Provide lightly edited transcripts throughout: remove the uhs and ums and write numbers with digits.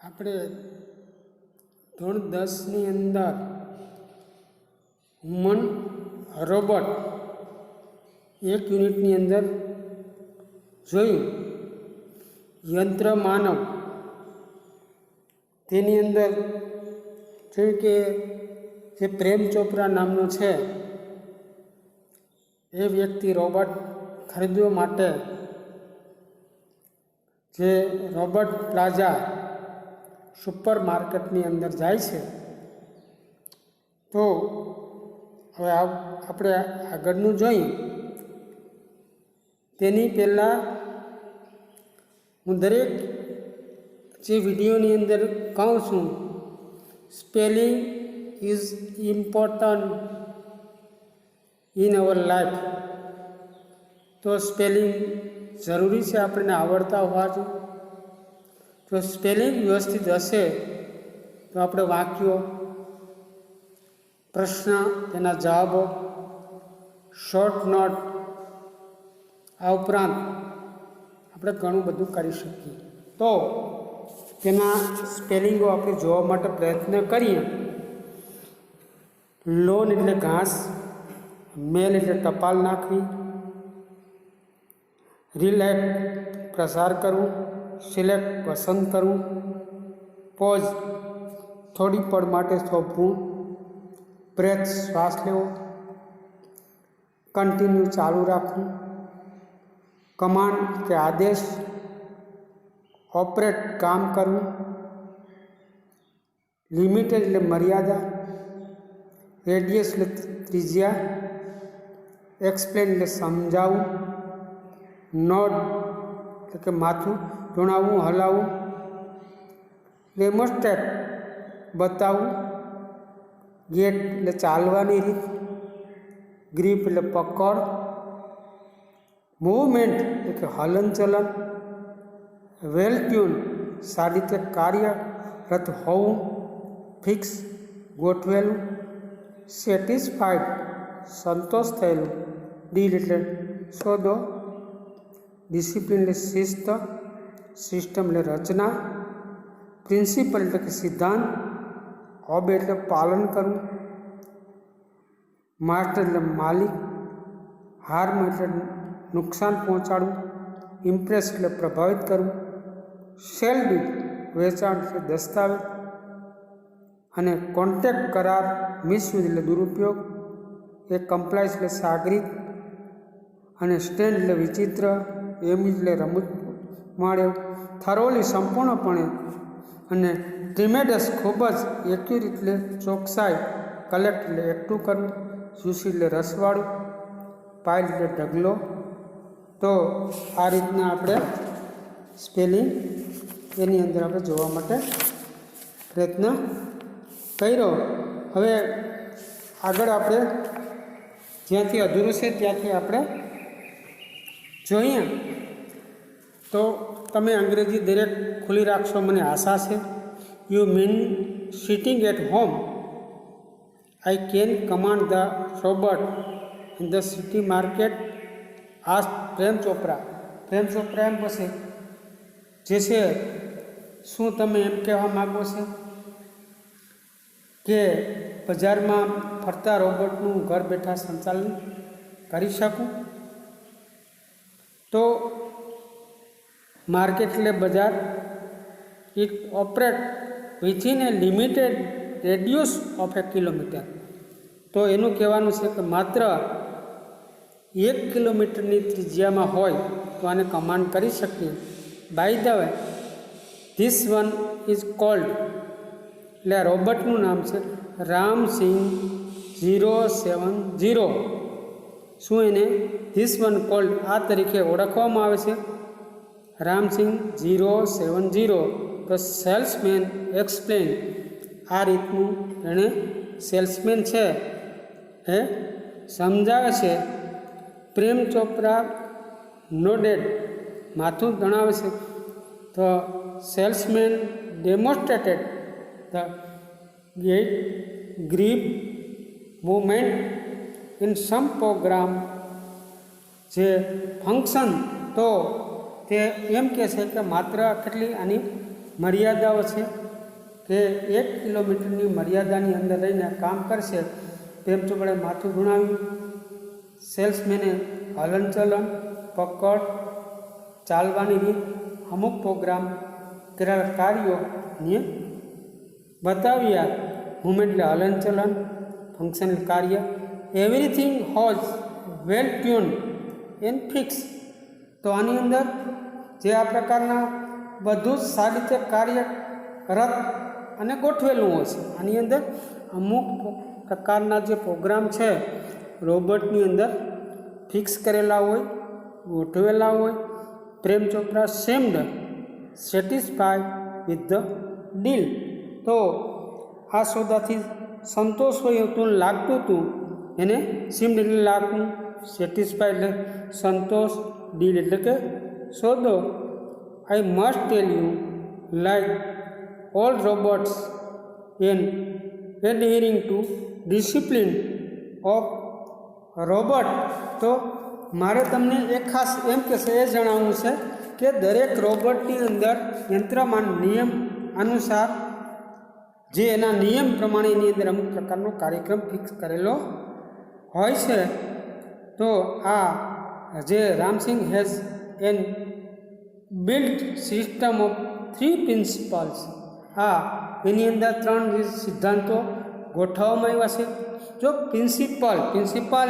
આપણે ધોરણ 10ની અંદર હ્યુમન રોબોટ એક યુનિટની અંદર જોયું યંત્ર માનવ. તેની અંદર જોયું કે જે પ્રેમ ચોપરા નામનો છે એ વ્યક્તિ રોબોટ ખરીદવા માટે જે રોબોટ પ્લાઝા સુપર માર્કેટની અંદર જાય છે. તો હવે આપણે આગળનું જોઈએ. તેની પહેલાં હું દરેક જે વિડીયોની અંદર કહું છું, spelling is important in our life. તો સ્પેલિંગ જરૂરી છે, આપણને આવડતા હોવા જોઈએ. જો સ્પેલિંગ વ્યવસ્થિત હશે તો આપણે વાક્યો, પ્રશ્ન, તેના જવાબો, શોર્ટ નોટ, આ ઉપરાંત આપણે ઘણું બધું કરી શકીએ. તો તેના સ્પેલિંગો આપણે જોવા માટે પ્રયત્ન કરીએ. લોન એટલે ઘાસ, મેલ એટલે ટપાલ નાખવી, રિલેક્ટ પ્રસાર કરવું, સિલેક્ટ પસંદ કરવું, પોઝ થોડી પળ માટે થોભવું, બ્રેથ શ્વાસ લેવો, કન્ટિન્યુ ચાલુ રાખવું, કમાન્ડ કે આદેશ, ઓપરેટ કામ કરવું, લિમિટેડ એટલે મર્યાદા, રેડિયસ એટલે ત્રિજ્યા, એક્સપ્લેન એટલે સમજાવવું, નોડ એટલે કે માથું ધૂણાવવું, હલાવવું, ડેમોન્સ્ટ્રેટ બતાવવું, ગેટ એટલે ચાલવાની રીત, ગ્રીપ એટલે પકડ, મૂવમેન્ટ એટલે કે હલનચલન, વેલ ટ્યુન સારી રીતે કાર્યરત હોવું, ફિક્સ ગોઠવેલું, સેટિસ્ફાઈડ સંતોષ થયેલું, ડીલ એટલે સોદો, ડિસિપ્લિન એટલે શિસ્ત, સિસ્ટમ એટલે રચના, પ્રિન્સિપલ એટલે કે સિદ્ધાંત, ઓબે એટલે પાલન કરવું, માસ્ટર એટલે માલિક, હાર્મ એટલે નુકસાન પહોંચાડવું, ઇમ્પ્રેસ એટલે પ્રભાવિત કરવું, સેલ ડીડ વેચાણ એટલે દસ્તાવેજ, અને કોન્ટેક્ટ કરાર મિસયુઝ એટલે દુરુપયોગ, એ કમ્પ્લાયન્સ એટલે સાગરીત, અને સ્ટેન્ડ એટલે વિચિત્ર, એમ એટલે રમૂજ માળ્યો, થરોલી સંપૂર્ણપણે, અને ટ્રીમેડસ ખૂબ જ, એક્યુરેટ એટલે ચોકસાઈ, કલેક્ટ એટલે એકઠું કરવું, જ્યુસી એટલે રસવાળું, પાઇલ એટલે ઢગલો. તો આ રીતના આપણે સ્પેલિંગ એની અંદર આપણે જોવા માટે પ્રયત્ન કર્યો. હવે આગળ આપણે જ્યાંથી અધૂરું છે ત્યાંથી આપણે જોઈએ. તો તમે અંગ્રેજી દરેક ખુલ્લી રાખશો મને આશા છે. You mean sitting at home, I can command the robot in the city market. આ પ્રેમ ચોપરા એમ પછી જે છે, શું તમે એમ કહેવા માગો છો કે બજારમાં ફરતા રોબોટનું ઘર બેઠા સંચાલન કરી શકું? તો માર્કેટ એટલે બજાર. It operate within A limited radius of A kilometre. તો એનું કહેવાનું છે કે માત્ર 1 કિલોમીટરની ત્રિજ્યામાં હોય તો આને કમાન્ડ કરી શકીએ. By the way, this one is called, એટલે આ રોબોટનું નામ છે રામસિંગ 070. શું એને ધીસ વન કોલ્ડ આ તરીકે ઓળખવામાં આવે છે? રામસિંગ 070. તો સેલ્સમેન એક્સપ્લેન, આ રીતનું એણે સેલ્સમેન છે એ સમજાવે છે. પ્રેમ ચોપરા નોડેડ, માથું જણાવે છે. તો salesman demonstrated the gate grip movement in some program, જે ફંક્શન. તો તે એમ કહે છે કે માત્ર કેટલી આની મર્યાદાઓ છે કે 1 કિલોમીટરની મર્યાદાની અંદર રહીને કામ કરશે. પ્રેમ ચોપડાએ માથું ગુણાવ્યું. સેલ્સમેને હલનચલન, પકડ, ચાલવાની રીત, અમુક પ્રોગ્રામ કરેલા કાર્યોને બતાવ્યા. મુમેન્ટ એટલે હલનચલન, ફંક્શનલ કાર્ય. Everything hose well tune and fix. તો આની અંદર જે આ પ્રકારના બધું જ સારી રીતે કાર્યરત અને ગોઠવેલું હોય છે. આની અંદર અમુક પ્રકારના જે પ્રોગ્રામ છે રોબોટની અંદર ફિક્સ કરેલા હોય, ગોઠવેલા હોય. Prem Chopra seemed satisfied with the deal. તો આ સોદાથી સંતોષ હોય એવું લાગતું હતું એને સીમ્ડ એટલે લાગવું, સેટિસ્ફાઈડ એટલે સંતોષ, ડીલ એટલે કે સોદો. I must tell you like all robots an adhering to discipline of robot. તો મારે તમને એક ખાસ એમ કે એ જણાવવું છે કે દરેક રોબોટની અંદર યંત્રમાન નિયમ અનુસાર જે એના નિયમ પ્રમાણે એની અંદર અમુક પ્રકારનો કાર્યક્રમ ફિક્સ કરેલો હોય છે. તો આ જે Ram Singh has N built system of 3 principles. હા, એની અંદર 3 સિદ્ધાંતો ગોઠવવામાં આવ્યા છે. જો પ્રિન્સિપલ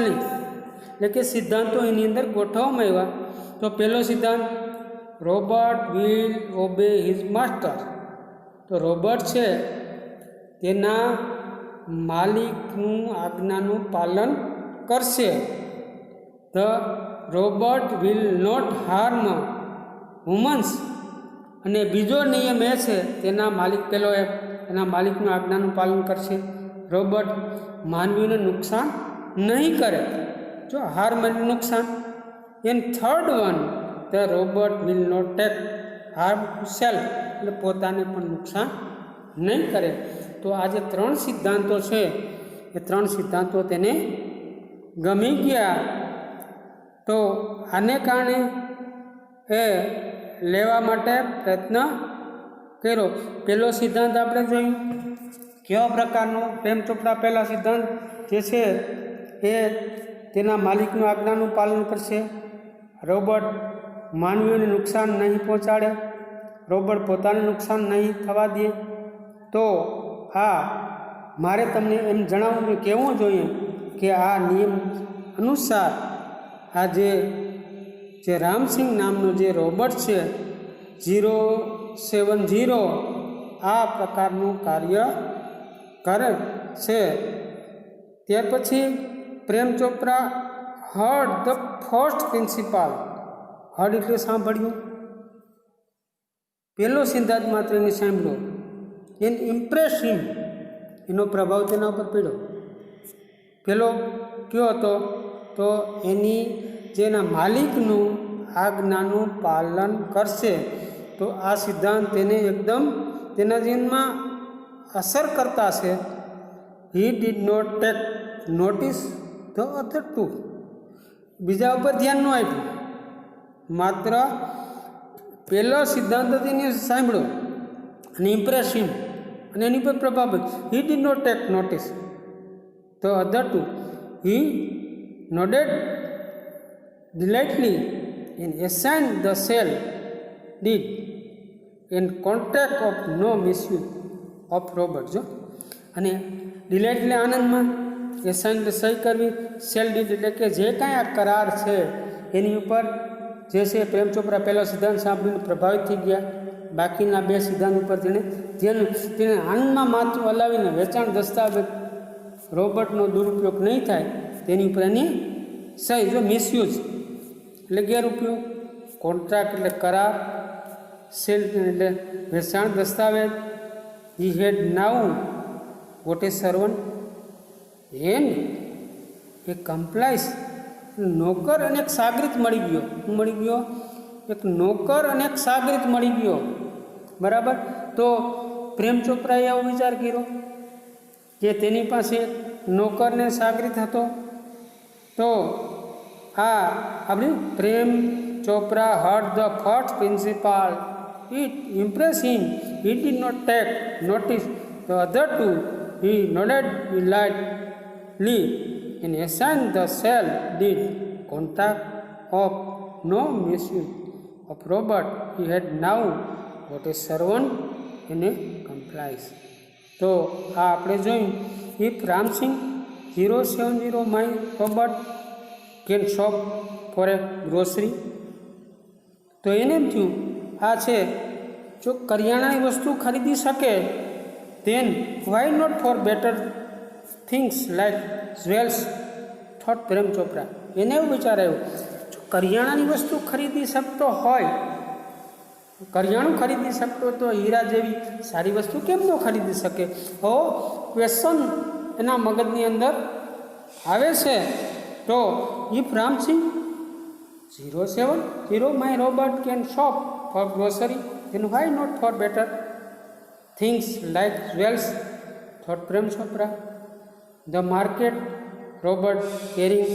નહીં એટલે કે સિદ્ધાંતો એની અંદર ગોઠવવામાં આવ્યા. તો પહેલો સિદ્ધાંત, robot will obey his master. તો રોબોટ છે તેના માલિકનું આજ્ઞાનું પાલન કરશે. The robot will not harm womans. અને બીજો નિયમ એ છે તેના માલિક પેલો એના માલિકનું આજ્ઞાનું પાલન કરશે. રોબોટ માનવીને નુકસાન નહીં કરે. જો હાર્મ એટલે નુકસાન. And third one, the robot will not take harm to self. એટલે પોતાને પણ નુકસાન નહીં કરે. તો આ જે 3 સિદ્ધાંતો છે એ 3 સિદ્ધાંતો તેને ગમી ગયા. તો આને કારણે એ લેવા માટે પ્રયત્ન કર્યો. પહેલો સિદ્ધાંત આપણે જોયું કેવા પ્રકારનો. પ્રેમ ચોપડા પહેલા સિદ્ધાંત જે છે એ તેના માલિકનું આજ્ઞાનું પાલન કરશે. રોબોટ માનવીઓને નુકસાન નહીં પહોંચાડે. રોબોટ પોતાને નુકસાન નહીં થવા દે. તો આ મારે તમને એમ જણાવવું કહેવું જોઈએ કે આ નિયમ અનુસાર આ જે રામસિંગ નામનો જે રોબોટ છે 070 આ પ્રકારનું કાર્ય કરે છે. ત્યાર પછી Prem Chopra heard the first principal. Heard એટલે સાંભળ્યું. પહેલો સિદ્ધાંત માત્ર એને સાંભળ્યો. And impress him. એનો પ્રભાવ તેના ઉપર પડ્યો. પેલો કયો હતો તો એની જેના માલિકનું આજ્ઞાનું પાલન કરશે. તો આ સિદ્ધાંત તેને એકદમ તેના જીવનમાં અસર કરતા છે. He did not take notice the other to. બીજા ઉપર ધ્યાન ન આપ્યું. માત્ર પહેલો સિદ્ધાંત તેને સાંભળ્યો અને ઇમ્પ્રેસ હિમ અને એની પર પ્રભાવ. He did not take notice the other two. He nodded delightedly and assigned the cell deed in contact of no misuse of robot. જો અને ડિલાઇટ એટલે આનંદમાં, એસાઇન એટલે સહી કરવી, સેલ ડીડ એટલે કે જે કાંઈ આ કરાર છે એની ઉપર જે છે પ્રેમ ચોપરા પહેલો સિદ્ધાંત સાંભળીને પ્રભાવિત થઈ ગયા. બાકીના 2 સિદ્ધાંત ઉપર તેને આનંદમાં માથું હલાવીને વેચાણ દસ્તાવેજ રોબોટનો દુરુપયોગ નહીં થાય તેની ઉપર એની સહી. જો મિસયુઝ એટલે ગેરઉપયોગ, કોન્ટ્રાક્ટ એટલે કરાર, સેલ એટલે વેચાણ દસ્તાવેજ. He had now what a servant and a accomplice. નોકર અને એક સાગરીત મળી ગયો. શું મળી ગયો? એક નોકર અને એક સાગરીત મળી ગયો. બરાબર. તો પ્રેમ ચોપરાએ આવો વિચાર કર્યો કે તેની પાસે નોકરને સાગરીત હતો. તો આ આપણે Prem Chopra heard the first principal It impressed him. He did not take notice the other two. He nodded lightly and assigned the cell did contact of no misuse of Robert. He had now got a servant and a compliance. તો આ આપણે જોયું if Ramsinh 070 my Robert can shop for a grocery. તો એને એમ થયું આ છે જો કરિયાણાની વસ્તુ ખરીદી શકે then why not for better things like jewels, thought Prem Chopra. એને એવું વિચાર આવ્યું જો કરિયાણાની વસ્તુ ખરીદી શકતો હોય, કરિયાણું ખરીદી શકતો તો હીરા જેવી સારી વસ્તુ કેમ ન ખરીદી શકે. હો ક્વેશ્ચન એના મગજની અંદર આવે છે. તો if Ramsinh 070 my Robert can shop for grocery, then why not for better things like jewels, thought Prem Chopra. The market, Robert carrying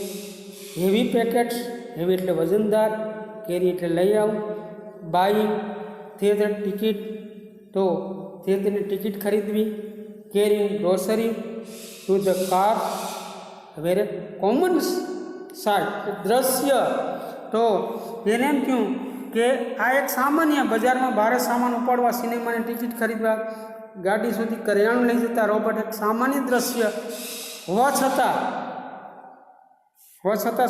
heavy packets, heavy એટલે વજનદાર, carry એટલે લઈ આવું, buying theatre ticket તો theatreની ટિકિટ ખરીદવી, carrying grocery to the car, very common sight દ્રશ્ય. તો એને એમ થયું કે આ એક સામાન્ય બજારમાં ભારે સામાન ઉપાડવા, સિનેમાની ટિકિટ ખરીદવા, ગાડી સુધી કરિયાણું લઈ જતા રોબોટ એક સામાન્ય દ્રશ્ય હોવા છતાં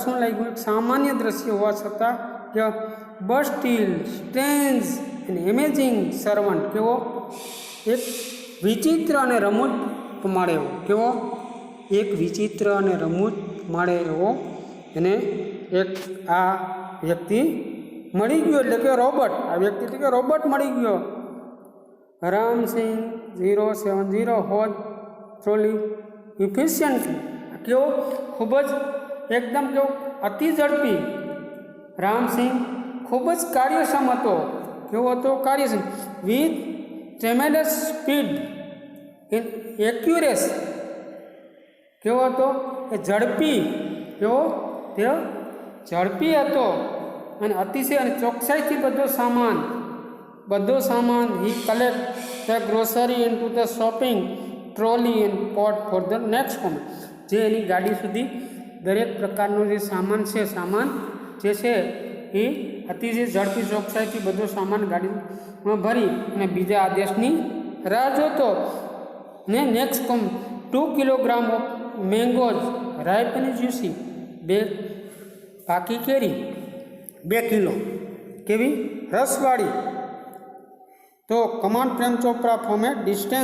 શું લાગ્યું, એક સામાન્ય દ્રશ્ય હોવા છતાં કે but still strange and amazing servant, કેવો એક વિચિત્ર અને રમૂજ માળે એવો, કેવો એક વિચિત્ર અને રમૂજ માળે એવો એને એક આ વ્યક્તિ મળી ગયો, એટલે કે રોબોટ. આ વ્યક્તિ એટલે કે રોબોટ મળી ગયો. રામસિંહ 070 હોજ ટ્રોલી ઇફિશિયન્ટલી, કેવો ખૂબ જ એકદમ કેવો અતિ ઝડપી. રામસિંહ ખૂબ જ કાર્યક્ષમ હતો. કેવો હતો? કાર્યક્ષમ. With tremendous speed in accuracy, કેવો હતો? એ ઝડપી. કેવો? તે ઝડપી હતો અને અતિશય અને ચોકસાઈથી બધો સામાન he collect the grocery in to the shopping trolley and put for the next moment. જે એની ગાડી સુધી દરેક પ્રકારનો જે સામાન જે છે એ અતિશય ઝડપી ચોકસાઈથી બધો સામાન ગાડીમાં ભરી અને બીજા આદેશની રાહ જોતો. ને next 2 kilogram of mangoes ripe અને જ્યુસી, 2 પાકી કેરી 2 કિલો, કેવી? રસવાળી. તો command Prem Chopra from A distance